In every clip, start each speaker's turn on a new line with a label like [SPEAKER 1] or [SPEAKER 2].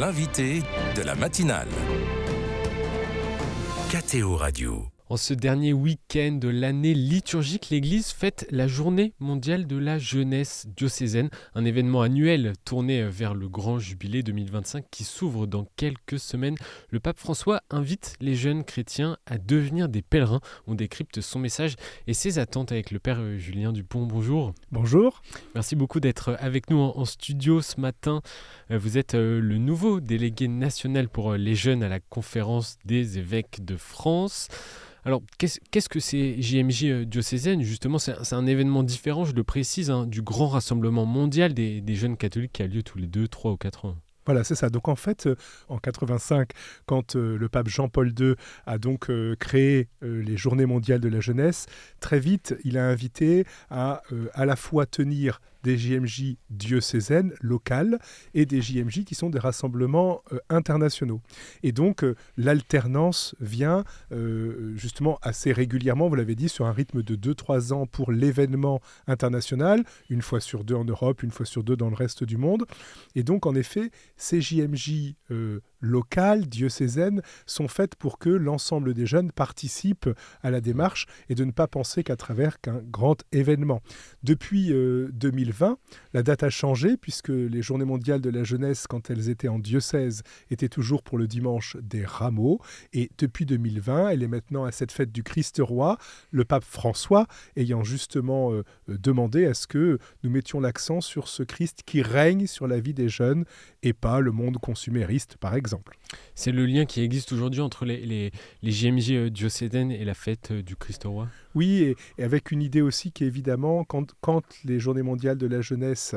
[SPEAKER 1] l'invité de la matinale. KTO Radio.
[SPEAKER 2] En ce dernier week-end de l'année liturgique, l'Église fête la Journée mondiale de la jeunesse diocésaine, un événement annuel tourné vers le grand jubilé 2025 qui s'ouvre dans quelques semaines. Le pape François invite les jeunes chrétiens à devenir des pèlerins. On décrypte son message et ses attentes avec le Père Julien Dupont. Bonjour.
[SPEAKER 3] Bonjour.
[SPEAKER 2] Merci beaucoup d'être avec nous en studio ce matin. Vous êtes le nouveau délégué national pour les jeunes à la Conférence des évêques de France. Alors, qu'est-ce que c'est JMJ diocésaine ? Justement, c'est un événement différent, je le précise, du grand rassemblement mondial des jeunes catholiques qui a lieu tous les 2, 3 ou 4 ans.
[SPEAKER 3] Voilà, c'est ça. Donc en fait, en 85, quand le pape Jean-Paul II a donc créé les Journées mondiales de la jeunesse, très vite, il a invité à la fois tenir des JMJ diocésaines locales et des JMJ qui sont des rassemblements internationaux. Et donc, l'alternance vient justement assez régulièrement, vous l'avez dit, sur un rythme de 2-3 ans pour l'événement international, une fois sur 2 en Europe, une fois sur 2 dans le reste du monde. Et donc, en effet, ces JMJ locales, diocésaines, sont faites pour que l'ensemble des jeunes participent à la démarche et de ne pas penser qu'à travers qu'un grand événement. Depuis 2020, la date a changé puisque les Journées mondiales de la jeunesse, quand elles étaient en diocèse, étaient toujours pour le dimanche des Rameaux. Et depuis 2020, elle est maintenant à cette fête du Christ roi, le pape François ayant justement demandé à ce que nous mettions l'accent sur ce Christ qui règne sur la vie des jeunes et pas le monde consumériste, par exemple.
[SPEAKER 2] C'est le lien qui existe aujourd'hui entre les JMJ diocésaines et la fête du Christ roi ?
[SPEAKER 3] Oui, et avec une idée aussi qui évidemment, quand les Journées mondiales de la jeunesse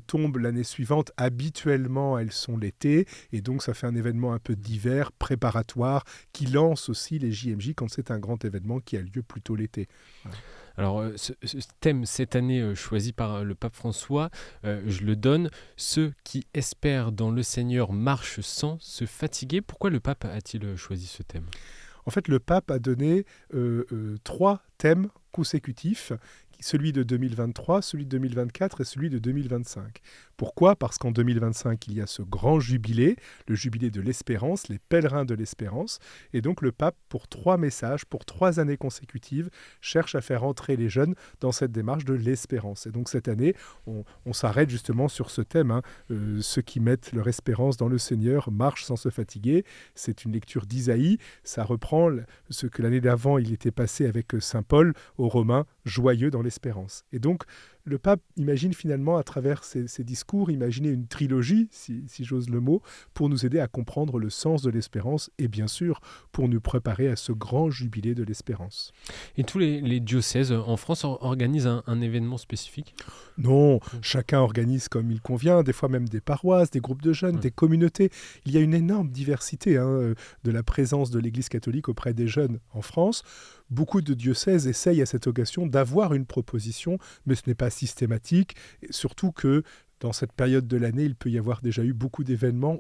[SPEAKER 3] tombent l'année suivante, habituellement elles sont l'été, et donc ça fait un événement un peu d'hiver, préparatoire, qui lance aussi les JMJ quand c'est un grand événement qui a lieu plutôt l'été. Voilà.
[SPEAKER 2] Alors, ce thème cette année choisi par le pape François, je le donne. Ceux qui espèrent dans le Seigneur marchent sans se fatiguer. Pourquoi le pape a-t-il choisi ce thème ?
[SPEAKER 3] En fait, le pape a donné 3 thèmes consécutifs, celui de 2023, celui de 2024 et celui de 2025. Pourquoi ? Parce qu'en 2025, il y a ce grand jubilé, le jubilé de l'espérance, les pèlerins de l'espérance. Et donc le pape, pour 3 messages, pour 3 années consécutives, cherche à faire entrer les jeunes dans cette démarche de l'espérance. Et donc cette année, on s'arrête justement sur ce thème. Ceux qui mettent leur espérance dans le Seigneur marchent sans se fatiguer. C'est une lecture d'Isaïe. Ça reprend ce que l'année d'avant, il était passé avec Saint Paul aux Romains, joyeux dans l'espérance. Et donc, le pape imagine finalement, à travers ses discours, imaginer une trilogie, si j'ose le mot, pour nous aider à comprendre le sens de l'espérance et bien sûr pour nous préparer à ce grand jubilé de l'espérance.
[SPEAKER 2] Et tous les diocèses en France organisent un événement spécifique ?
[SPEAKER 3] Non, chacun organise comme il convient, des fois même des paroisses, des groupes de jeunes, des communautés. Il y a une énorme diversité de la présence de l'Église catholique auprès des jeunes en France. Beaucoup de diocèses essayent à cette occasion d'avoir une proposition, mais ce n'est pas systématique, et surtout que dans cette période de l'année, il peut y avoir déjà eu beaucoup d'événements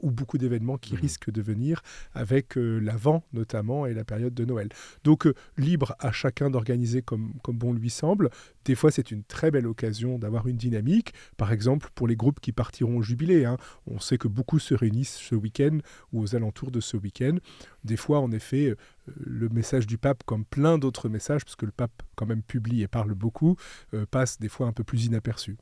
[SPEAKER 3] qui risquent de venir avec l'Avent notamment et la période de Noël. Donc libre à chacun d'organiser comme bon lui semble. Des fois, c'est une très belle occasion d'avoir une dynamique. Par exemple, pour les groupes qui partiront au jubilé. On sait que beaucoup se réunissent ce week-end ou aux alentours de ce week-end. Des fois, en effet, le message du pape, comme plein d'autres messages, parce que le pape quand même publie et parle beaucoup, passe des fois un peu plus inaperçu.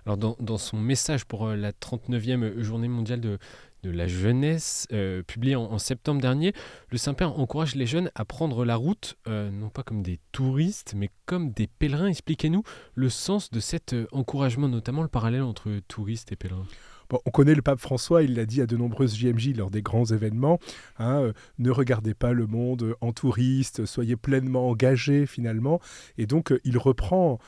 [SPEAKER 2] Alors dans son message pour la 39e journée mondiale de la jeunesse, publié en septembre dernier, le Saint-Père encourage les jeunes à prendre la route, non pas comme des touristes, mais comme des pèlerins. Expliquez-nous le sens de cet encouragement, notamment le parallèle entre touristes et pèlerins.
[SPEAKER 3] Bon, on connaît le pape François, il l'a dit à de nombreuses JMJ lors des grands événements. Ne regardez pas le monde en touriste, soyez pleinement engagés finalement. Et donc, il reprend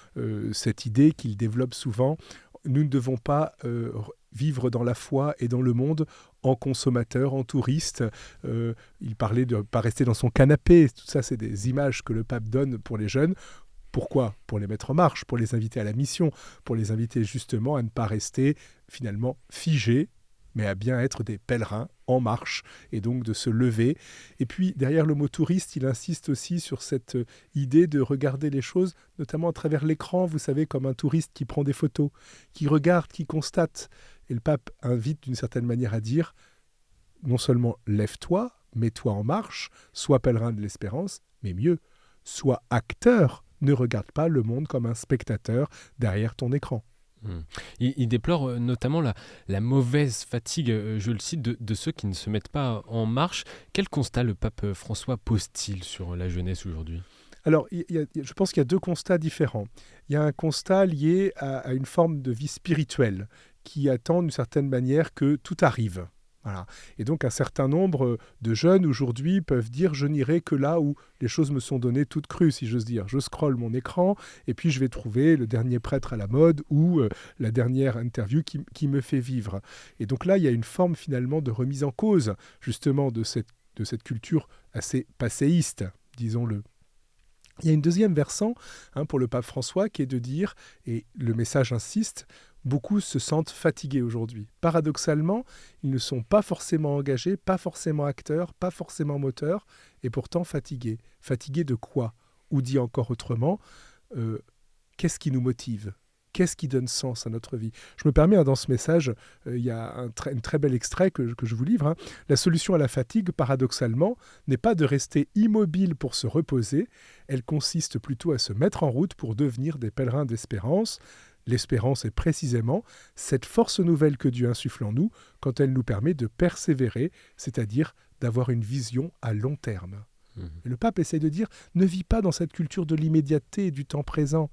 [SPEAKER 3] cette idée qu'il développe souvent. Nous ne devons pas vivre dans la foi et dans le monde en consommateur, en touriste. Il parlait de ne pas rester dans son canapé. Tout ça, c'est des images que le pape donne pour les jeunes. Pourquoi ? Pour les mettre en marche, pour les inviter à la mission, pour les inviter justement à ne pas rester finalement figés, mais à bien être des pèlerins en marche, et donc de se lever. Et puis, derrière le mot touriste, il insiste aussi sur cette idée de regarder les choses, notamment à travers l'écran, vous savez, comme un touriste qui prend des photos, qui regarde, qui constate. Et le pape invite d'une certaine manière à dire, non seulement lève-toi, mets-toi en marche, sois pèlerin de l'espérance, mais mieux, sois acteur, ne regarde pas le monde comme un spectateur derrière ton écran.
[SPEAKER 2] Il déplore notamment la mauvaise fatigue, je le cite, de ceux qui ne se mettent pas en marche. Quel constat le pape François pose-t-il sur la jeunesse aujourd'hui ?
[SPEAKER 3] Alors, je pense qu'il y a deux constats différents. Il y a un constat lié à une forme de vie spirituelle qui attend d'une certaine manière que tout arrive. Voilà. Et donc un certain nombre de jeunes aujourd'hui peuvent dire je n'irai que là où les choses me sont données toutes crues, si j'ose dire. Je scrolle mon écran et puis je vais trouver le dernier prêtre à la mode ou la dernière interview qui me fait vivre. Et donc là, il y a une forme finalement de remise en cause justement de cette culture assez passéiste, disons-le. Il y a une deuxième versant pour le pape François qui est de dire, et le message insiste, beaucoup se sentent fatigués aujourd'hui. Paradoxalement, ils ne sont pas forcément engagés, pas forcément acteurs, pas forcément moteurs, et pourtant fatigués. Fatigués de quoi ? Ou dit encore autrement, qu'est-ce qui nous motive ? Qu'est-ce qui donne sens à notre vie ? Je me permets, dans ce message, il y a un très bel extrait que je vous livre. La solution à la fatigue, paradoxalement, n'est pas de rester immobile pour se reposer, elle consiste plutôt à se mettre en route pour devenir des pèlerins d'espérance. L'espérance est précisément cette force nouvelle que Dieu insuffle en nous quand elle nous permet de persévérer, c'est-à-dire d'avoir une vision à long terme. Et le pape essaie de dire, ne vis pas dans cette culture de l'immédiateté et du temps présent.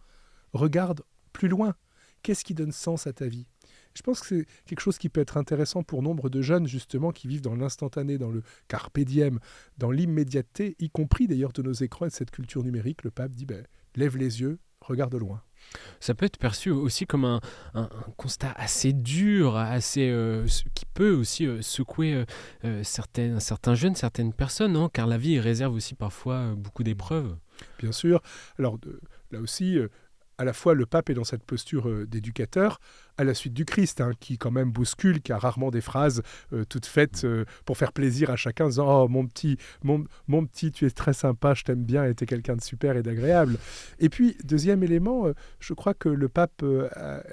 [SPEAKER 3] Regarde plus loin. Qu'est-ce qui donne sens à ta vie ? Je pense que c'est quelque chose qui peut être intéressant pour nombre de jeunes, justement, qui vivent dans l'instantané, dans le carpe diem, dans l'immédiateté, y compris d'ailleurs de nos écrans et de cette culture numérique. Le pape dit, lève les yeux, regarde loin.
[SPEAKER 2] Ça peut être perçu aussi comme un constat assez dur, qui peut aussi secouer certains jeunes, certaines personnes, hein, car la vie réserve aussi parfois beaucoup d'épreuves.
[SPEAKER 3] Bien sûr. Alors là aussi, à la fois le pape est dans cette posture d'éducateur, à la suite du Christ, qui quand même bouscule, qui a rarement des phrases toutes faites pour faire plaisir à chacun, en disant « Oh, mon petit, tu es très sympa, je t'aime bien, et t'es quelqu'un de super et d'agréable. » Et puis, deuxième élément, je crois que le pape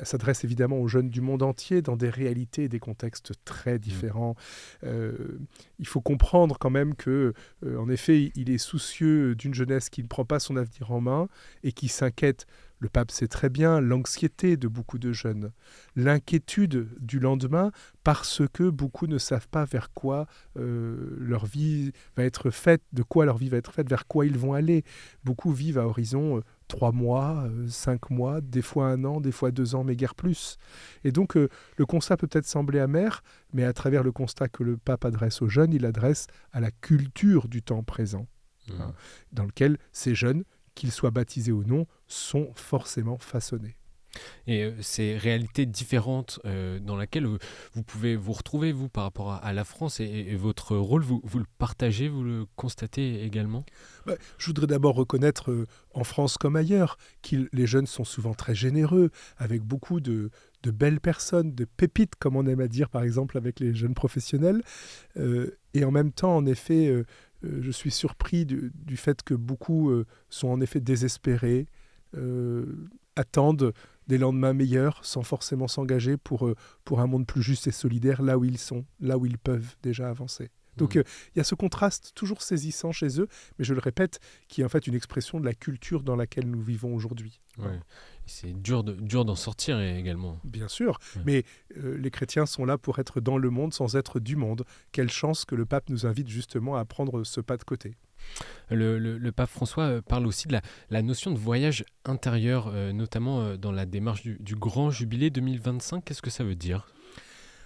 [SPEAKER 3] s'adresse évidemment aux jeunes du monde entier, dans des réalités et des contextes très différents. Il faut comprendre quand même que, en effet, il est soucieux d'une jeunesse qui ne prend pas son avenir en main et qui s'inquiète. Le pape sait très bien l'anxiété de beaucoup de jeunes, l'inquiétude du lendemain parce que beaucoup ne savent pas vers quoi leur vie va être faite, de quoi leur vie va être faite, vers quoi ils vont aller. Beaucoup vivent à horizon 3 mois, 5 mois, des fois 1 an, des fois 2 ans, mais guère plus. Et donc le constat peut peut-être sembler amer, mais à travers le constat que le pape adresse aux jeunes, il adresse à la culture du temps présent, dans lequel ces jeunes, qu'ils soient baptisés ou non, sont forcément façonnés.
[SPEAKER 2] Et ces réalités différentes dans lesquelles vous pouvez vous retrouver, vous, par rapport à la France et votre rôle, vous le partagez, vous le constatez également ?
[SPEAKER 3] Je voudrais d'abord reconnaître, en France comme ailleurs, les jeunes sont souvent très généreux, avec beaucoup de belles personnes, de pépites, comme on aime à dire, par exemple, avec les jeunes professionnels. Et en même temps, en effet, je suis surpris du fait que beaucoup sont en effet désespérés, attendent des lendemains meilleurs sans forcément s'engager pour un monde plus juste et solidaire là où ils sont, là où ils peuvent déjà avancer. Donc il y a ce contraste toujours saisissant chez eux, mais je le répète, qui est en fait une expression de la culture dans laquelle nous vivons aujourd'hui.
[SPEAKER 2] Ouais. C'est dur d'en sortir également.
[SPEAKER 3] Bien sûr, mais les chrétiens sont là pour être dans le monde sans être du monde. Quelle chance que le pape nous invite justement à prendre ce pas de côté.
[SPEAKER 2] Le pape François parle aussi de la notion de voyage intérieur, notamment dans la démarche du Grand Jubilé 2025. Qu'est-ce que ça veut dire ?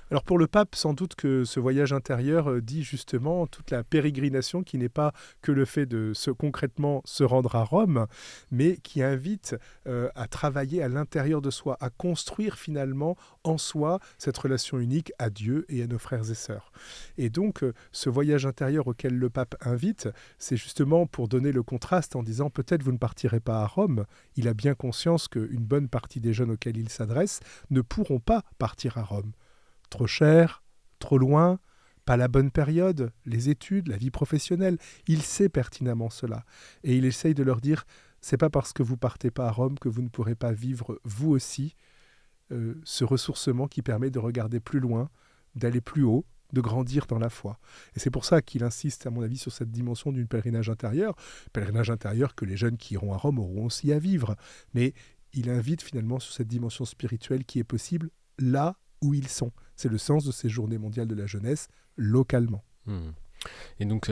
[SPEAKER 3] Alors pour le pape, sans doute que ce voyage intérieur dit justement toute la pérégrination qui n'est pas que le fait de concrètement se rendre à Rome, mais qui invite à travailler à l'intérieur de soi, à construire finalement en soi cette relation unique à Dieu et à nos frères et sœurs. Et donc ce voyage intérieur auquel le pape invite, c'est justement pour donner le contraste en disant peut-être vous ne partirez pas à Rome. Il a bien conscience qu'une bonne partie des jeunes auxquels il s'adresse ne pourront pas partir à Rome. Trop cher, trop loin, pas la bonne période, les études, la vie professionnelle. Il sait pertinemment cela. Et il essaye de leur dire, c'est pas parce que vous partez pas à Rome que vous ne pourrez pas vivre vous aussi ce ressourcement qui permet de regarder plus loin, d'aller plus haut, de grandir dans la foi. Et c'est pour ça qu'il insiste, à mon avis, sur cette dimension du pèlerinage intérieur que les jeunes qui iront à Rome auront aussi à vivre. Mais il invite finalement sur cette dimension spirituelle qui est possible là où ils sont. C'est le sens de ces journées mondiales de la jeunesse, localement.
[SPEAKER 2] Et donc,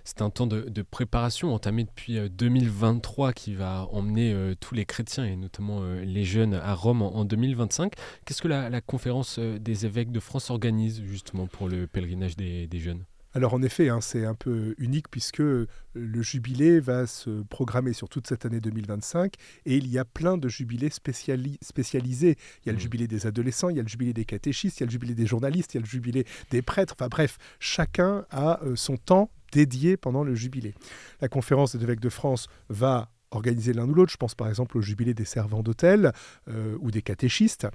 [SPEAKER 2] c'est un temps de préparation entamé depuis 2023 qui va emmener tous les chrétiens et notamment les jeunes à Rome en 2025. Qu'est-ce que la conférence des évêques de France organise justement pour le pèlerinage des jeunes ?
[SPEAKER 3] Alors en effet, c'est un peu unique puisque le jubilé va se programmer sur toute cette année 2025 et il y a plein de jubilés spécialisés. Il y a le jubilé des adolescents, il y a le jubilé des catéchistes, il y a le jubilé des journalistes, il y a le jubilé des prêtres. Enfin bref, chacun a son temps dédié pendant le jubilé. La conférence des évêques de France va organiser l'un ou l'autre. Je pense par exemple au jubilé des servants d'hôtel ou des catéchistes.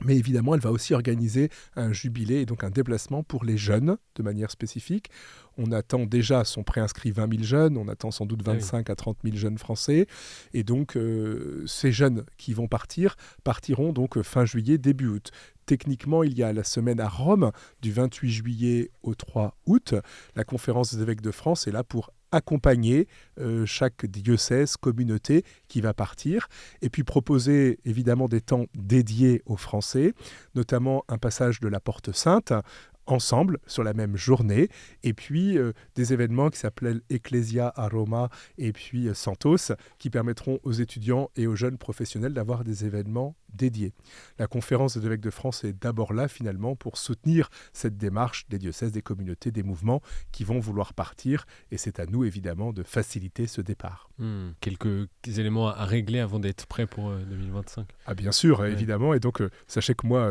[SPEAKER 3] Mais évidemment, elle va aussi organiser un jubilé et donc un déplacement pour les jeunes de manière spécifique. On attend déjà, sont préinscrits 20 000 jeunes, on attend sans doute 25 à 30 000 jeunes français. Et donc, ces jeunes qui vont partiront donc fin juillet, début août. Techniquement, il y a la semaine à Rome, du 28 juillet au 3 août. La conférence des évêques de France est là pour accompagner chaque diocèse, communauté qui va partir, et puis proposer évidemment des temps dédiés aux Français, notamment un passage de la Porte Sainte, ensemble sur la même journée, et puis des événements qui s'appellent Ecclesia à Roma et puis Santos, qui permettront aux étudiants et aux jeunes professionnels d'avoir des événements dédiés. La conférence des évêques de France est d'abord là finalement pour soutenir cette démarche des diocèses, des communautés, des mouvements qui vont vouloir partir, et c'est à nous évidemment de faciliter ce départ.
[SPEAKER 2] Quelques éléments à régler avant d'être prêt pour 2025.
[SPEAKER 3] Ah bien sûr, évidemment, et donc sachez que moi,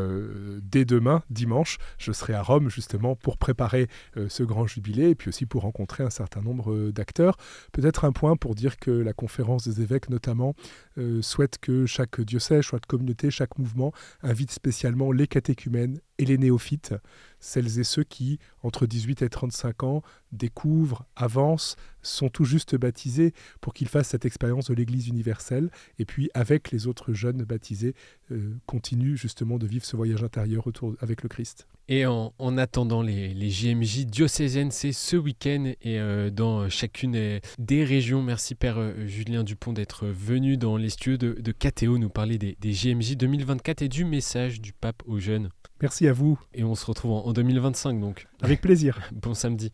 [SPEAKER 3] dès demain, dimanche, je serai à Rome justement pour préparer ce grand jubilé et puis aussi pour rencontrer un certain nombre d'acteurs. Peut-être un point pour dire que la conférence des évêques notamment souhaite que chaque diocèse, chaque communauté, chaque mouvement invite spécialement les catéchumènes et les néophytes, celles et ceux qui, entre 18 et 35 ans, découvrent, avancent, sont tout juste baptisés pour qu'ils fassent cette expérience de l'Église universelle et puis, avec les autres jeunes baptisés, continuent justement de vivre ce voyage intérieur avec le Christ.
[SPEAKER 2] Et en attendant les JMJ diocésaines, c'est ce week-end et dans chacune des régions. Merci Père Julien Dupont d'être venu dans les studios de KTO nous parler des JMJ 2024 et du message du pape aux jeunes.
[SPEAKER 3] Merci à vous.
[SPEAKER 2] Et on se retrouve en 2025 donc.
[SPEAKER 3] Avec plaisir.
[SPEAKER 2] Bon samedi.